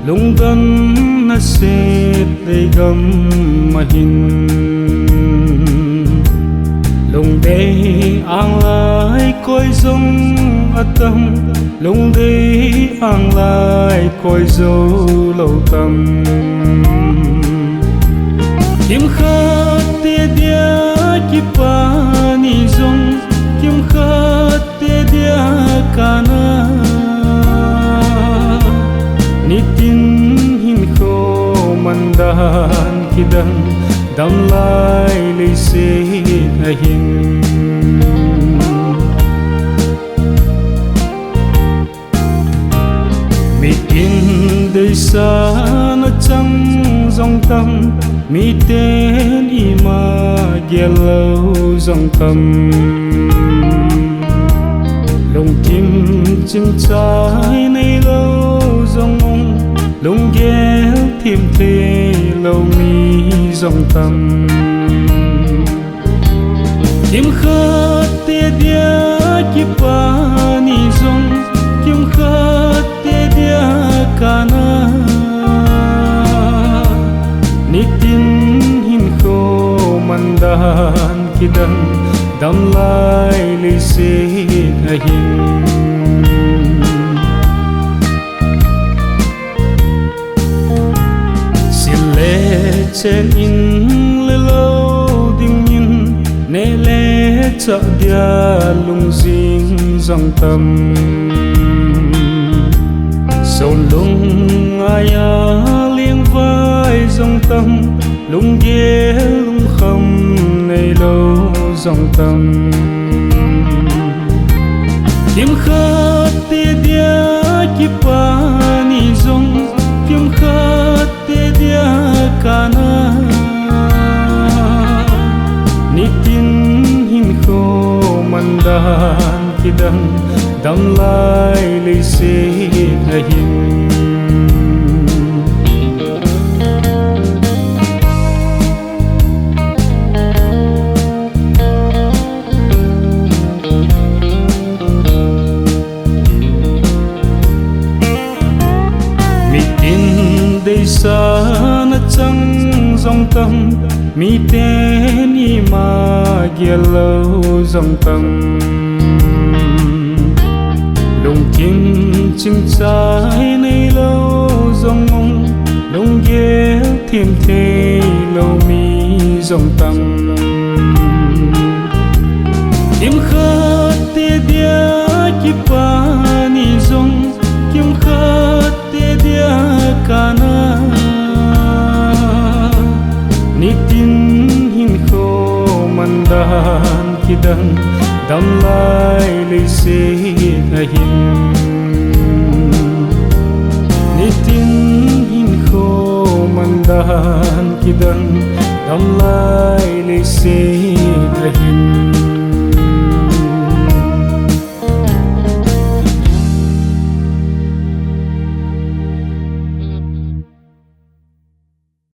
lung gan na set dei gam mahin lung dei ang lai koi zong atam lung dei ang lai koi zo lâu tâm kim khát tia dia ki pa ni zong kim khát tia dia kana nitin hin kho mandan kidang dam lai le se ahin mi in dei sa na chang dòng tâm mi tên ima yellow dòng tâm lung kim chừng trái này lâu dòng ông lung ghé thêm thế lâu mi dòng tâm kim khát tia dia ki pa ni dòng kim khát tia dia kana nitin hin kho mandan kidang dam lai le se ahin sile chen in le lo ding in ne le cha dia lung jing dòng tâm sâu lung aya liêng vai dòng tâm lung ghé lung khâm này lâu dòng tâm kim khát tia dia ki pa ni zong kim khát tia dia kana nitin hin kho mandan kidang dam lai le se ahin dei sa na chang dòng tâm mi tên ima yellow dòng tâm lung kim chừng trái này lâu dòng ông lung ghé thêm thế lâu mi dòng tâm kim khát tia dia ki pa ni dòng kim khát tia dia kana nitin hin kho mandan kidang dam lai le se ahin nitin hin kho mandan kidang dam lai le se ahin